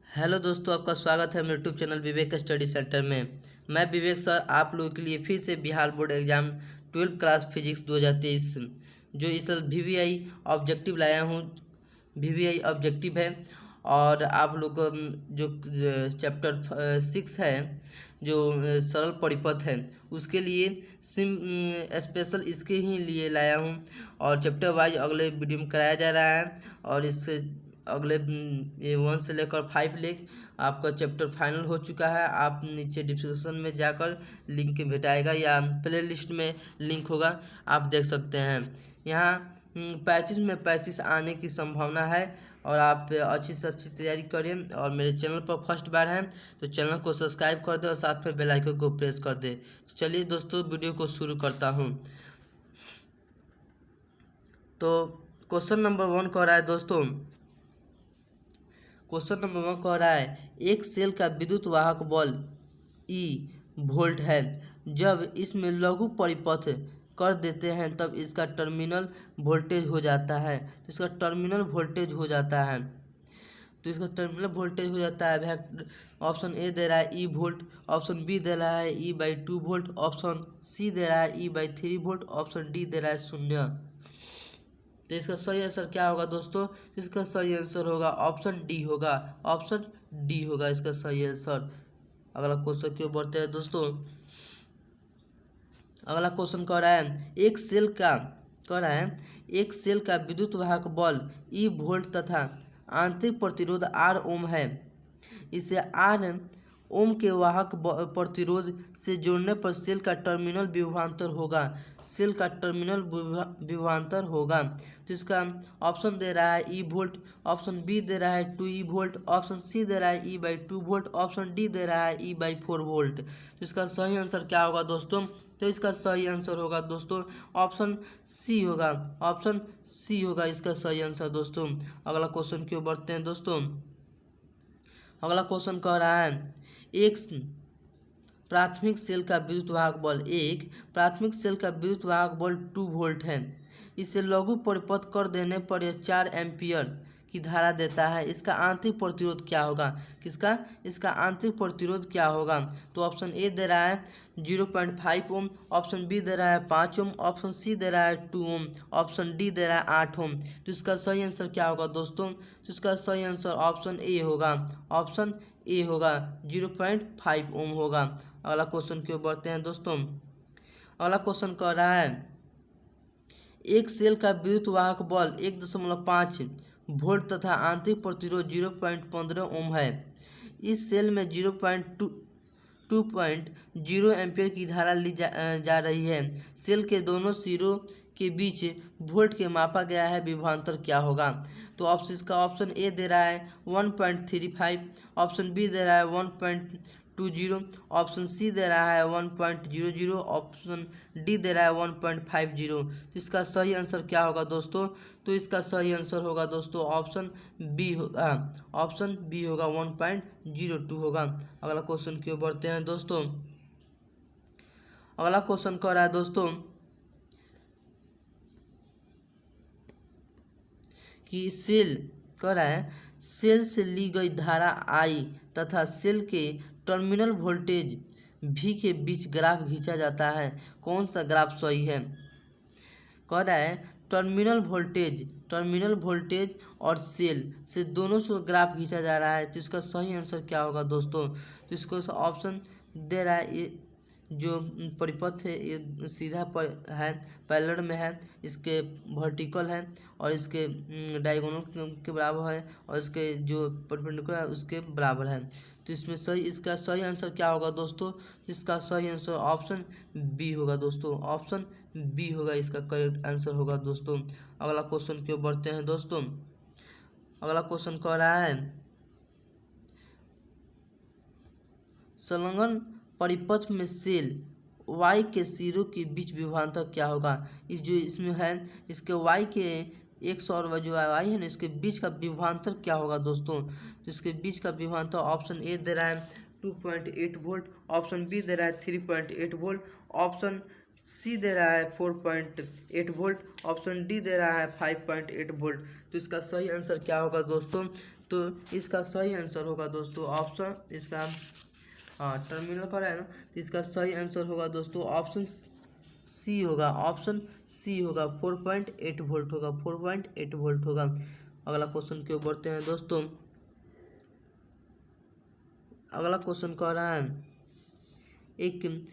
Hello दोस्तों, आपका स्वागत है मेरे यूट्यूब चैनल विवेक स्टडी सेंटर में। मैं विवेक सर आप लोगों के लिए फिर से Bihar board exam 12th class physics 2023 जो इस साल वीवीआई ऑब्जेक्टिव लाया हूँ। वीवीआई ऑब्जेक्टिव है और आप लोग को जो चैप्टर 6 है जो सरल परिपथ है उसके लिए सिम स्पेशल इसके ही लिए लाया हूँ और चैप्टर वाइज अगले वीडियो में कराया जा रहा है। और इससे अगले 1 से लेकर 5 लेख आपका चैप्टर फाइनल हो चुका है। आप नीचे डिस्क्रिप्शन में जाकर लिंक भेटाएगा या प्ले लिस्ट में लिंक होगा, आप देख सकते हैं। यहाँ 35 में 35 आने की संभावना है और आप अच्छी से अच्छी तैयारी करें। और मेरे चैनल पर फर्स्ट बार हैं तो चैनल को सब्सक्राइब कर दे और साथ में बेल आइकन को प्रेस कर दे। तो चलिए दोस्तों, वीडियो को शुरू करता हूँ। तो क्वेश्चन नंबर 1 कह रहा है दोस्तों, क्वेश्चन नंबर 1 कह रहा है एक सेल का विद्युत वाहक बल ई वोल्ट है। जब इसमें लघु परिपथ कर देते हैं तब इसका टर्मिनल वोल्टेज हो जाता है। इसका टर्मिनल वोल्टेज हो जाता है तो इसका टर्मिनल वोल्टेज हो जाता है। ऑप्शन ए दे रहा है ई वोल्ट, ऑप्शन बी दे रहा है E/2 वोल्ट, ऑप्शन सी दे रहा है E/3 वोल्ट, ऑप्शन डी दे रहा है 0। तो इसका सही आंसर क्या होगा दोस्तों? इसका सही आंसर होगा ऑप्शन डी होगा। ऑप्शन डी होगा इसका सही आंसर। अगला क्वेश्चन क्यों बढ़ते हैं दोस्तों। अगला क्वेश्चन कह रहा है एक सेल का विद्युत वाहक बल ई वोल्ट तथा आंतरिक प्रतिरोध R ओम है। इसे R ओम के वाहक प्रतिरोध से जोड़ने पर सेल का टर्मिनल विभवांतर होगा। सेल का टर्मिनल विभवांतर होगा। तो इसका ऑप्शन दे रहा है ई वोल्ट, ऑप्शन बी दे रहा है 2E वोल्ट, ऑप्शन सी दे रहा है E/2 वोल्ट, ऑप्शन डी दे रहा है E/4 वोल्ट। तो इसका सही आंसर क्या होगा दोस्तों? तो इसका सही आंसर होगा दोस्तों ऑप्शन सी होगा। ऑप्शन सी होगा इसका सही आंसर दोस्तों। अगला क्वेश्चन क्यों बढ़ते हैं दोस्तों। अगला क्वेश्चन कह रहा है एक प्राथमिक सेल का विद्युत वाहक बल 2 वोल्ट है। इसे लघु परिपथ कर देने पर यह 4 एम्पियर की धारा देता है। इसका आंतरिक प्रतिरोध क्या होगा? इसका आंतरिक प्रतिरोध क्या होगा? तो ऑप्शन ए दे रहा है 0.5 ओम, ऑप्शन बी दे रहा है 5 ओम, ऑप्शन सी दे रहा है 2 ओम, ऑप्शन डी दे रहा है 8 ओम। तो इसका सही आंसर क्या होगा दोस्तों? तो इसका सही आंसर ऑप्शन ए होगा। ऑप्शन ए होगा 0.5 ओम होगा। अगला क्वेश्चन क्यों बढ़ते हैं दोस्तों। अगला क्वेश्चन कह रहा है एक सेल का विद्युत वाहक बल 1.5 वोल्ट तथा आंतरिक प्रतिरोध 0.15 ओम है। इस सेल में 2.0 एम्पियर की धारा ली जा रही है। सेल के दोनों सिरों के बीच वोल्ट के मापा गया है, विभवांतर क्या होगा? तो इसका ऑप्शन ए दे रहा है 1.35, ऑप्शन बी दे रहा है 1.20, ऑप्शन सी दे रहा है 1.00, ऑप्शन डी दे रहा है 1.50। तो इसका सही आंसर क्या होगा दोस्तों? तो इसका सही आंसर होगा दोस्तों ऑप्शन बी होगा। ऑप्शन बी होगा 1.02 होगा। अगला क्वेश्चन क्यों बढ़ते हैं दोस्तों। अगला क्वेश्चन कह रहा है दोस्तों कि सेल से ली गई धारा I तथा सेल के टर्मिनल वोल्टेज V के बीच ग्राफ खींचा जाता है। कौन सा ग्राफ सही है? कह रहा है टर्मिनल वोल्टेज और सेल से दोनों से ग्राफ खींचा जा रहा है। तो इसका सही आंसर क्या होगा दोस्तों? तो इसको ऑप्शन दे रहा है जो परिपथ है ये सीधा पर है, पैरेलल में है, इसके वर्टिकल है और इसके डायगोनल के बराबर है और इसके जो परपेंडिकुलर है उसके बराबर है। तो इसमें इसका सही आंसर क्या होगा दोस्तों? इसका सही आंसर ऑप्शन बी होगा दोस्तों। ऑप्शन बी होगा इसका करेक्ट आंसर होगा दोस्तों। अगला क्वेश्चन क्यों बढ़ते हैं दोस्तों। अगला क्वेश्चन कह रहा है संलग्न परिपथ में सेल y के सिरों के बीच विभवांतर क्या होगा? इसमें है इसके y के x और जो y है ना इसके बीच का विभवांतर क्या होगा दोस्तों? तो इसके बीच का विभवांतर ऑप्शन ए दे रहा है 2.8 वोल्ट, ऑप्शन बी दे रहा है 3.8 वोल्ट, ऑप्शन सी दे रहा है 4.8 वोल्ट, ऑप्शन डी दे रहा है 5.8 वोल्ट। तो इसका सही आंसर क्या होगा दोस्तों? तो इसका सही आंसर होगा दोस्तों ऑप्शन, इसका टर्मिनल का है ना, तो इसका सही आंसर होगा दोस्तों ऑप्शन सी होगा, ऑप्शन सी होगा। 4.8 वोल्ट होगा, 4.8 वोल्ट होगा। अगला क्वेश्चन की ओर बढ़ते हैं दोस्तों। अगला क्वेश्चन कह रहा है एक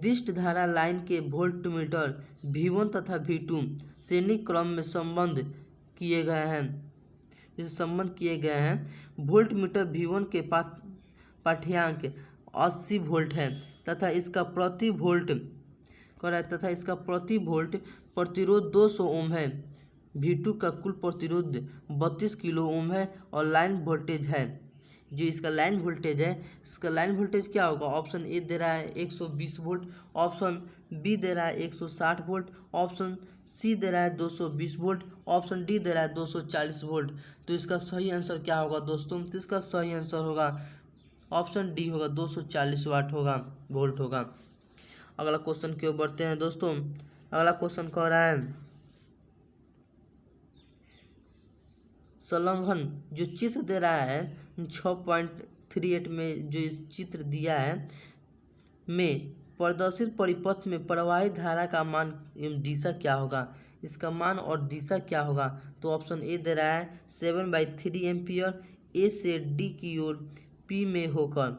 दिष्ट धारा लाइन के वोल्टमीटर V1 तथा V2 श्रेणी क्रम में संबंध किए गए हैं। वोल्टमीटर V1 के पाठ्यांक 80 वोल्ट है तथा इसका प्रति वोल्ट प्रतिरोध 200 ओम है। V2 का कुल प्रतिरोध 32 किलो ओम है और लाइन वोल्टेज है, जो इसका लाइन वोल्टेज है, इसका लाइन वोल्टेज क्या होगा? ऑप्शन ए दे रहा है 120 वोल्ट, ऑप्शन बी दे रहा है 160 वोल्ट, ऑप्शन सी दे रहा है 220 वोल्ट, ऑप्शन डी दे रहा है 240 वोल्ट। तो इसका सही आंसर क्या होगा दोस्तों? तो इसका सही आंसर होगा ऑप्शन डी होगा, 240 वाट होगा, वोल्ट होगा। अगला क्वेश्चन की ओर बढ़ते हैं दोस्तों। अगला क्वेश्चन कह रहा है संलग्न जो चित्र दे रहा है 6.38 में जो इस चित्र दिया है में प्रदर्शित परिपथ में प्रवाहित धारा का मान एवं दिशा क्या होगा? इसका मान और दिशा क्या होगा? तो ऑप्शन ए दे रहा है 7/3 एम्पियर ए से डी की ओर पी में होकर,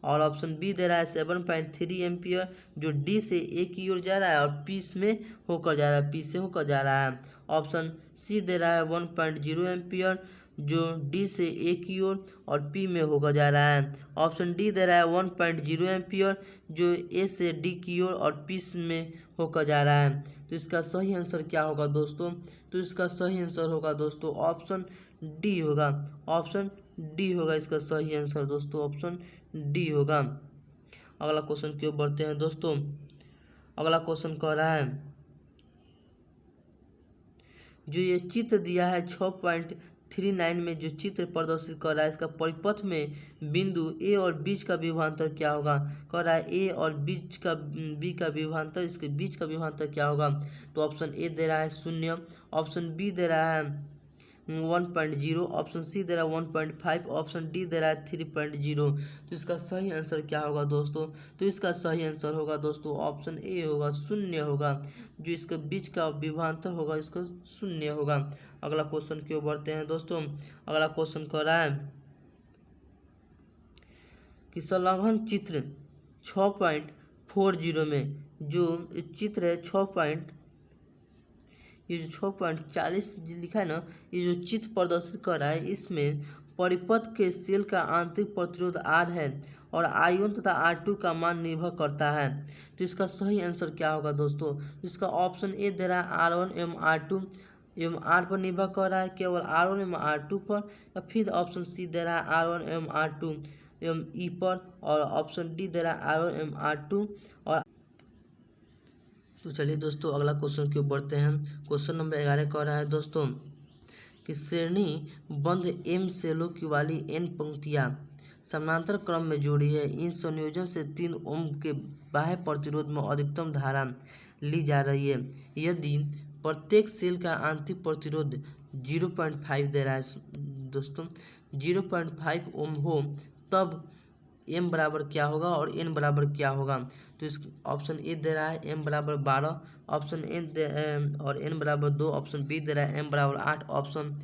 और ऑप्शन बी दे रहा है 7.3 एम्पियर जो डी से ए की ओर जा रहा है और पी में होकर जा रहा है, पी से होकर जा रहा है। ऑप्शन सी दे रहा है 1.0 एम्पियर जो डी से ए की ओर और पी में होकर जा रहा है। ऑप्शन डी दे रहा है 1.0 एम्पियर जो ए से डी की ओर और पी में होकर जा रहा है। तो इसका सही आंसर क्या होगा दोस्तों? तो इसका सही आंसर होगा दोस्तों ऑप्शन डी होगा, ऑप्शन डी होगा इसका सही आंसर दोस्तों, ऑप्शन डी होगा। अगला क्वेश्चन की ओर बढ़ते हैं दोस्तों। अगला क्वेश्चन कह रहा है जो ये चित्र दिया है 6.39 में जो चित्र प्रदर्शित कर रहा है इसका परिपथ में बिंदु ए और बीच का विभवांतर क्या होगा? कह रहा है ए और बीच का बी का विभवांतर, इसके बीच का विभवांतर क्या होगा? तो ऑप्शन ए दे रहा है 0, ऑप्शन बी दे रहा है 1.0, ऑप्शन सी दे रहा है 1.5, ऑप्शन डी दे रहा है 3.0। तो इसका सही आंसर क्या होगा दोस्तों? तो इसका सही आंसर होगा दोस्तों ऑप्शन ए होगा, 0 होगा, जो इसके बीच का विभवांतर होगा इसका 0 होगा। अगला क्वेश्चन की ओर बढ़ते हैं दोस्तों। अगला क्वेश्चन कह रहा है कि संलग्न चित्र 6.40 में जो चित्र है 6.40 लिखा है ना, ये जो चित्र प्रदर्शित कर रहा है इसमें परिपथ के सेल का आंतरिक प्रतिरोध R है और I1 तथा R2 का मान निर्भर करता है। तो इसका सही आंसर क्या होगा दोस्तों? इसका ऑप्शन ए दे रहा है R1 एवं R2 एवं R पर निर्भर कर रहा है, केवल R1 एवं R2 पर, या फिर ऑप्शन सी दे रहा है R1 एवं R2 एवं ई पर, और ऑप्शन डी दे रहा है R1 एवं R2 और। तो चलिए दोस्तों अगला क्वेश्चन की ओर बढ़ते हैं। क्वेश्चन नंबर 11 कह रहा है दोस्तों कि श्रेणी बंध एम सेलों की वाली n पंक्तियां समानांतर क्रम में जोड़ी है। इन संयोजन से 3 ओम के बाह्य प्रतिरोध में अधिकतम धारा ली जा रही है। यदि प्रत्येक सेल का आंतरिक प्रतिरोध 0.5 दे रहा है दोस्तों, 0.5 ओम हो, तब m बराबर क्या होगा और n बराबर क्या होगा? तो इस ऑप्शन ए दे रहा है m बराबर 12, ऑप्शन और n बराबर 2, ऑप्शन बी दे रहा है m बराबर 8, ऑप्शन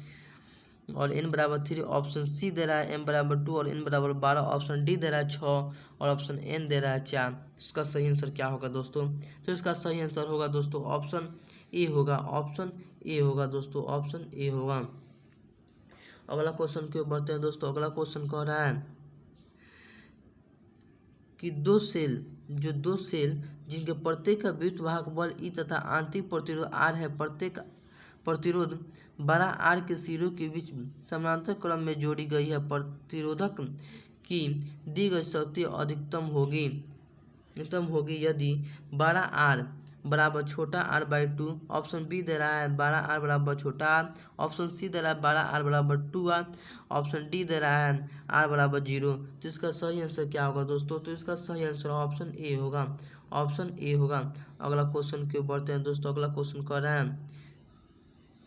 और n बराबर 3, ऑप्शन सी दे रहा है m बराबर 2 और n बराबर 12, ऑप्शन डी दे रहा है 6 और ऑप्शन n दे रहा है 4। इसका सही आंसर क्या होगा दोस्तों? तो इसका सही आंसर होगा दोस्तों ऑप्शन ए होगा, ऑप्शन ए होगा दोस्तों, ऑप्शन ए होगा। अगला क्वेश्चन की ओर बढ़ते हैं दोस्तों। अगला क्वेश्चन कह रहा है कि दो सेल जिनके प्रत्येक का विद्युत वाहक बल ई तथा आंतरिक प्रतिरोध R है, प्रत्येक प्रतिरोध बड़ा R के सिरों के बीच समानांतर क्रम में जोड़ी गई है। प्रतिरोधक की दी गई शक्ति अधिकतम होगी यदि बड़ा R बराबर छोटा r/2, ऑप्शन बी दे रहा है बड़ा R बराबर छोटा r, ऑप्शन सी दे रहा है बड़ा R बराबर 2r, ऑप्शन डी दे रहा है R बराबर 0। तो इसका सही आंसर क्या होगा दोस्तों? तो इसका सही आंसर ऑप्शन ए होगा, ऑप्शन ए होगा। अगला क्वेश्चन के ऊपर बढ़ते हैं दोस्तों। अगला क्वेश्चन कह रहा है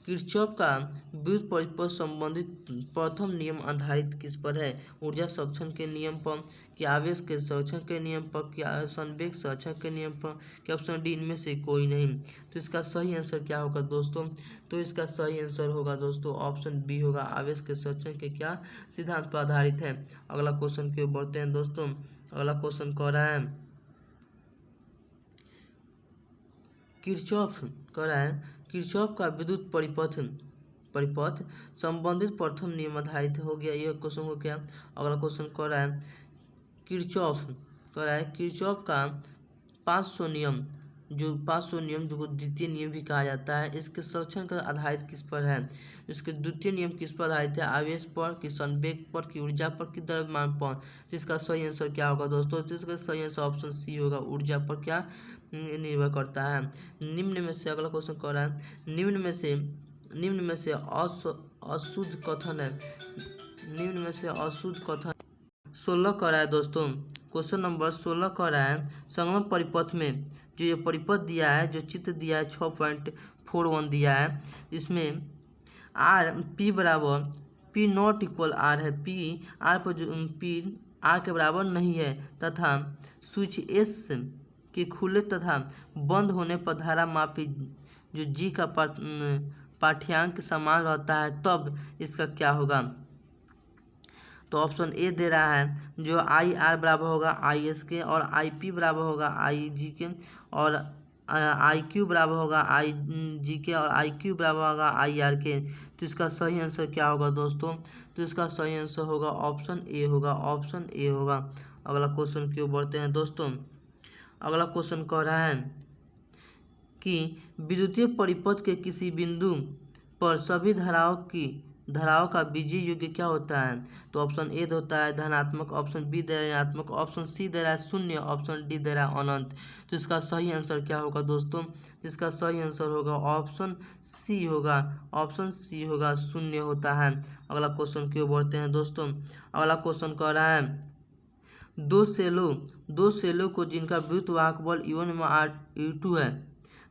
किरचॉफ का विद्युत परिपथ संबंधित प्रथम नियम आधारित किस पर है? ऊर्जा संरक्षण के नियम पर, कि आवेश के संरक्षण के नियम पर, कि संवेग संरक्षण के नियम पर, कि ऑप्शन डी इनमें से कोई नहीं। तो इसका सही आंसर क्या होगा दोस्तों? तो इसका सही आंसर होगा दोस्तों ऑप्शन बी होगा, आवेश के संरक्षण के क्या सिद्धांत पर आधारित है। अगला क्वेश्चन की ओर बढ़ते हैं दोस्तों। अगला क्वेश्चन कह रहा है किरचॉफ का विद्युत परिपथ संबंधित प्रथम नियम आधारित हो गया, यह क्वेश्चन हो गया। अगला क्वेश्चन कह रहा है किरचॉफ का 500 नियम जो द्वितीय नियम भी कहा जाता है, इसके संरक्षण का आधारित किस पर है? इसके द्वितीय नियम किस पर आधारित है? आवेश पर, कि संवेग पर, कि ऊर्जा पर, कि द्रव्यमान पर। तो इसका सही आंसर क्या होगा दोस्तों? तो इसका सही आंसर ऑप्शन सी होगा, ऊर्जा पर क्या निर्भर करता है। निम्न में से अगला क्वेश्चन कह रहा है निम्न में से अशुद्ध कथन है। निम्न में से अशुद्ध कथन 16 कह रहा है दोस्तों। क्वेश्चन नंबर 16 कह रहा है संगम परिपथ में जो ये परिपथ दिया है, जो चित्र दिया है 6.41 दिया है, इसमें आर पी बराबर पी नॉट इक्वल आर है, पी आर पर जो पी आर के बराबर नहीं है तथा स्विच एस के खुले तथा बंद होने पर धारा मापी जो जी का पाठ्यांक समान रहता है, तब इसका क्या होगा? तो ऑप्शन ए दे रहा है जो आई आर बराबर होगा आई एस के, और आई पी बराबर होगा आई जी के, और आई क्यू बराबर होगा आई जी के, और आई क्यू बराबर होगा आई आर के। तो इसका सही आंसर क्या होगा दोस्तों? तो इसका सही आंसर होगा ऑप्शन ए होगा, ऑप्शन ए होगा। अगला क्वेश्चन की ओर बढ़ते हैं दोस्तों। अगला क्वेश्चन कह रहा है कि विद्युतीय परिपथ के किसी बिंदु पर सभी धाराओं का बीजीय योग्य क्या होता है? तो ऑप्शन ए होता है धनात्मक, ऑप्शन बी दे रहा है ऋणात्मक, ऑप्शन सी दे रहा है शून्य, ऑप्शन डी दे रहा है अनंत। तो इसका सही आंसर क्या होगा दोस्तों? इसका सही आंसर होगा ऑप्शन सी होगा, ऑप्शन सी होगा, शून्य होता है। अगला क्वेश्चन की ओर बढ़ते हैं दोस्तों। अगला क्वेश्चन कह रहा है दो सेलों को जिनका विद्युत वाहक बल U1 में U2 है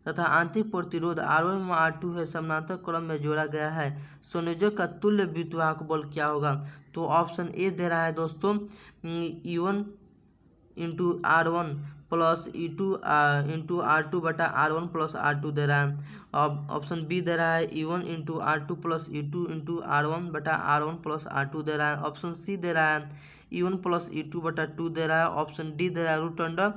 तथा आंतरिक प्रतिरोध R1 में R2 है, समानांतर क्रम में जोड़ा गया है, संयोजक का तुल्य विद्युत वाहक बल क्या होगा? तो ऑप्शन ए दे रहा है दोस्तों E1 into R1 plus E2 into R2 बटा R1 प्लस R2 दे रहा है। ऑप्शन बी दे रहा है E1 into R2 plus E2 into R1 बटा R1 प्लस R2 दे रहा है। ऑप्शन सी दे रहा है E1 प्लस E2 बटा 2 दे रहा है। ऑप्शन डी दे रहा है root under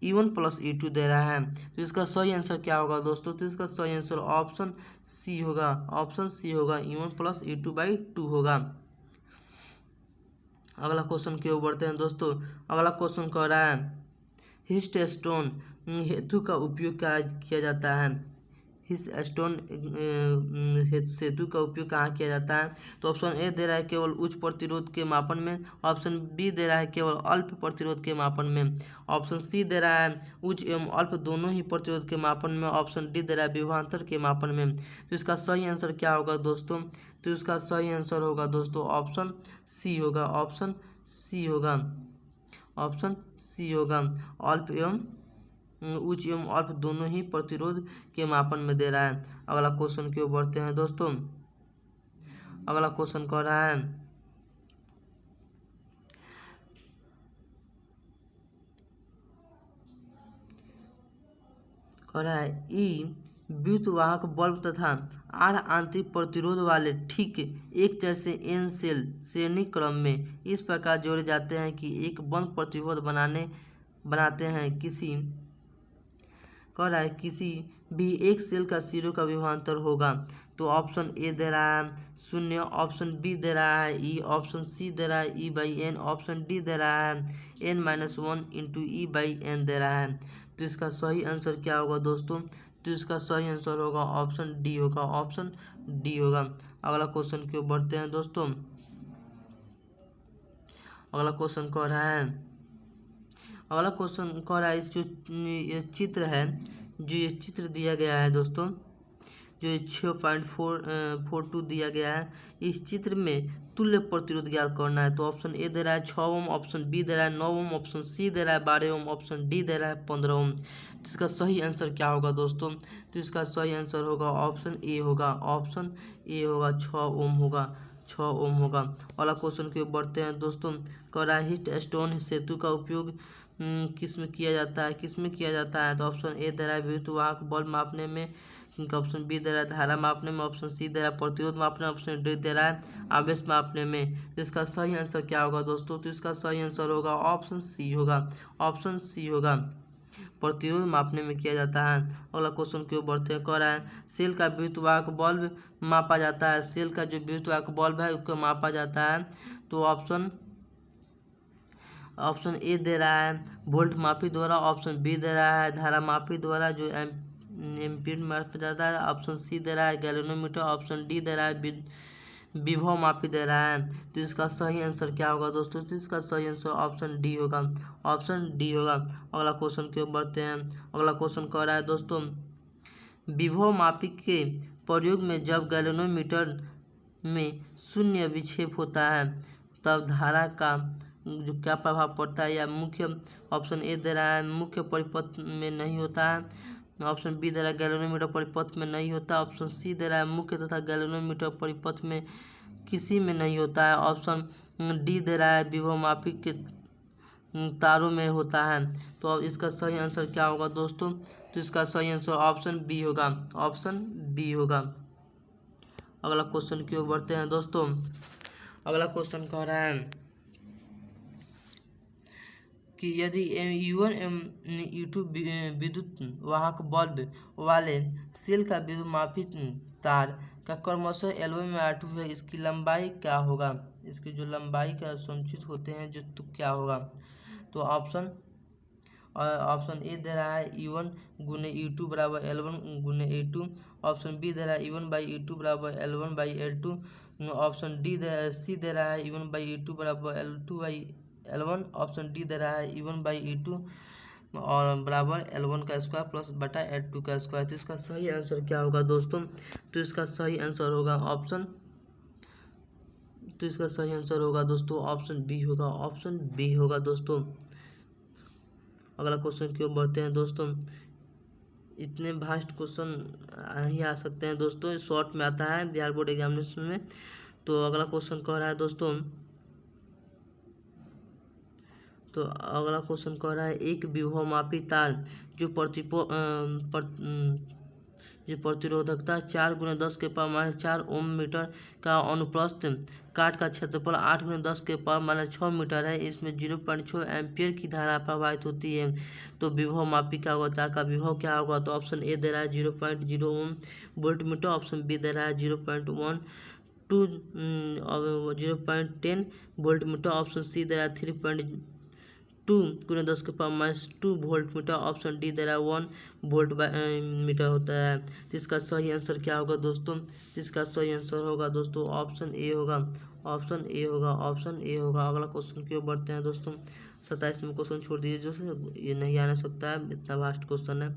E1 plus E2 दे रहा है। तो इसका सही आंसर क्या होगा दोस्तों? तो इसका सही आंसर ऑप्शन सी होगा, ऑप्शन सी होगा, E1 प्लस E2 बाई 2 होगा। अगला क्वेश्चन की ओर बढ़ते हैं दोस्तों। अगला क्वेश्चन कह रहा है हिस्टोन हेतु का उपयोग किया जाता है। हिस्टोन सेतु का उपयोग कहाँ किया जाता है? तो ऑप्शन ए दे रहा है केवल उच्च प्रतिरोध के मापन में, ऑप्शन बी दे रहा है केवल अल्प प्रतिरोध के मापन में, ऑप्शन सी दे रहा है उच्च एवं अल्प दोनों ही प्रतिरोध के मापन में, ऑप्शन डी दे रहा है विभवांतर के मापन में। तो इसका सही आंसर क्या होगा दोस्तों? तो इसका सही आंसर होगा दोस्तों ऑप्शन सी होगा, ऑप्शन सी होगा, ऑप्शन सी होगा, अल्प एवं उच्च एवं अल्प दोनों ही प्रतिरोध के मापन में दे रहा है। अगला क्वेश्चन की ओर बढ़ते हैं दोस्तों। अगला क्वेश्चन कह रहा है ई विद्युत वाहक बल्ब तथा आर आंतरिक प्रतिरोध वाले ठीक एक जैसे एन सेल श्रेणी क्रम में इस प्रकार जोड़े जाते हैं कि एक बंद प्रतिरोध बनाते हैं। किसी भी एक सेल का सिरों का विभवांतर होगा। तो ऑप्शन ए दे रहा है शून्य, ऑप्शन बी दे रहा है ई, ऑप्शन सी दे रहा है E by N, option D दे रहा है n-1 into E by N दे रहा है। तो इसका सही आंसर क्या होगा दोस्तों? तो इसका सही आंसर होगा ऑप्शन डी होगा, ऑप्शन डी होगा। अगला क्वेश्चन की ओर बढ़ते हैं दोस्तों। अगला क्वेश्चन कह रहा है इस जो ये चित्र है, जो ये चित्र दिया गया है दोस्तों, जो 6.42 दिया गया है, इस चित्र में तुल्य प्रतिरोध ज्ञात करना है। तो ऑप्शन ए दे रहा है 6 ओम, ऑप्शन बी दे रहा है 9 ओम, ऑप्शन सी दे रहा है 12 ओम, ऑप्शन डी दे रहा है 15 ओम। तो इसका सही आंसर क्या होगा दोस्तों? तो इसका सही आंसर होगा ऑप्शन ए होगा, ऑप्शन ए होगा 6 ओम होगा, 6 ओम होगा। अगला क्वेश्चन की ओर बढ़ते हैं दोस्तों। कराहीट स्टोन सेतु का उपयोग किस में किया जाता है, किस में किया जाता है? तो ऑप्शन ए दे रहा है विद्युत वाहक बल मापने में, ऑप्शन बी दे रहा है धारा मापने में, ऑप्शन सी दे रहा है प्रतिरोध मापने में, ऑप्शन डी दे रहा है आवेश मापने में। तो इसका सही आंसर क्या होगा दोस्तों? तो इसका सही आंसर होगा ऑप्शन सी होगा, ऑप्शन सी होगा, प्रतिरोध मापने में किया जाता है। अगला क्वेश्चन की ओर बढ़ते हैं। कह रहा है सेल का विद्युत वाहक बल्ब मापा जाता है, सेल का जो विद्युत वाहक बल्ब है उसको मापा जाता है। तो ऑप्शन ए दे रहा है वोल्ट मापी द्वारा, ऑप्शन बी दे रहा है धारा मापी द्वारा जो एम्पीयर में मापा जाता है, ऑप्शन सी दे रहा है गैल्वेनोमीटर, ऑप्शन डी दे रहा है विभव मापी दे रहा है। तो इसका सही आंसर क्या होगा दोस्तों? तो इसका सही आंसर ऑप्शन डी होगा, ऑप्शन डी होगा। अगला क्वेश्चन की ओर बढ़ते हैं। अगला क्वेश्चन कह रहा है दोस्तों विभव मापी के प्रयोग में जब गैल्वेनोमीटर में शून्य विक्षेप होता है तब धारा का जो क्या प्रभाव पड़ता है? या मुख्य, ऑप्शन ए दे रहा है मुख्य परिपथ में नहीं होता है, ऑप्शन बी दे रहा है गैल्वेनोमीटर परिपथ में नहीं होता, ऑप्शन सी दे रहा है मुख्य तथा गैल्वेनोमीटर परिपथ में किसी में नहीं होता है, ऑप्शन डी दे रहा है विभव मापी के तारों में होता है। तो अब इसका सही आंसर क्या होगा दोस्तों? तो इसका सही आंसर ऑप्शन बी होगा, ऑप्शन बी होगा। अगला क्वेश्चन की ओर बढ़ते हैं दोस्तों। अगला क्वेश्चन कह रहा है कि यदि U1 एवं U2 विद्युत वाहक बल्ब वाले सेल का विद्युत मापी तार का क्रमशः L1 में R2 है, इसकी लंबाई क्या होगा? इसकी जो लंबाई का संचित होते हैं जो तो क्या होगा? तो ऑप्शन ए दे रहा है E1 गुने E2 बराबर L1 गुने E2, ऑप्शन बी दे रहा है E1 बाई E2 बराबर L1 by L2, option C दे रहा है E1 बाई E2 बराबर L2 by L1, option D दे रहा है E1 बाई E2 और बराबर L1 का स्क्वायर प्लस बटा L2 का स्क्वायर। तो इसका सही आंसर क्या होगा दोस्तों? तो इसका सही आंसर होगा दोस्तों ऑप्शन बी होगा, ऑप्शन बी होगा दोस्तों। अगला क्वेश्चन की ओर बढ़ते हैं दोस्तों। इतने भास्ट क्वेश्चन ही आ सकते हैं दोस्तों, शॉर्ट में आता है बिहार बोर्ड एग्जामिनेशन में। तो अगला क्वेश्चन कह रहा है दोस्तों, तो अगला क्वेश्चन कह रहा है एक विभव मापी तार जो प्रतिरोधकता 4 × 10 के पावर -4 ओम मीटर का अनुप्रस्थ काट का क्षेत्रफल 8 × 10 के पावर -6 मीटर है, इसमें 0.6 एम्पियर की धारा प्रवाहित होती है। तो विभव मापी का होगा, तार का विभव क्या होगा? तो ऑप्शन ए दे रहा है 0.0 ohm volt metre, option B दे रहा है 0.1 to 0.10 volt metre, option C दे रहा है 3.2 × 10 के power -2 volt metre, option D दे रहा है 1 वोल्ट मीटर होता है। तो इसका सही आंसर क्या होगा दोस्तों? तो इसका सही आंसर होगा दोस्तों ऑप्शन ए होगा, ऑप्शन ए होगा, ऑप्शन ए होगा। अगला क्वेश्चन की ओर बढ़ते हैं दोस्तों। 27 में क्वेश्चन छोड़ दीजिए, जो ये नहीं आना सकता है, इतना वास्ट क्वेश्चन है।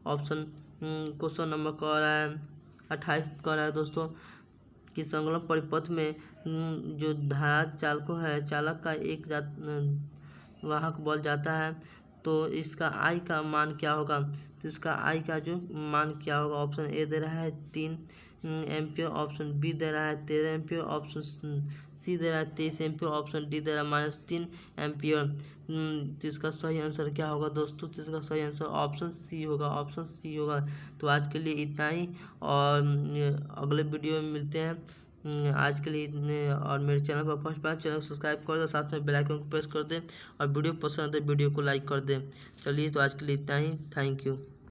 क्वेश्चन नंबर कह रहा है 28 कह रहा है दोस्तों कि संलग्न परिपथ में जो धारा चालक का एक वाहक बल जाता है तो इसका आई का मान क्या होगा? तो इसका आई का जो मान क्या होगा? ऑप्शन ए दे रहा है 3 एम्पियर, ऑप्शन बी दे रहा है 13 एम्पियर, ऑप्शन सी दे रहा है 23 एम्पियर, ऑप्शन डी दे रहा है -3 एम्पियर। तो इसका सही आंसर क्या होगा दोस्तों? तो इसका सही आंसर ऑप्शन सी होगा, ऑप्शन सी होगा। तो आज के लिए इतना ही, और अगले वीडियो में मिलते हैं। आज के लिए इतने, और मेरे चैनल पर फर्स्ट बार चैनल सब्सक्राइब कर दे, साथ में बेल आइकन को प्रेस कर दें, और वीडियो पसंद है वीडियो को लाइक कर दें। चलिए, तो आज के लिए इतना ही, थैंक यू।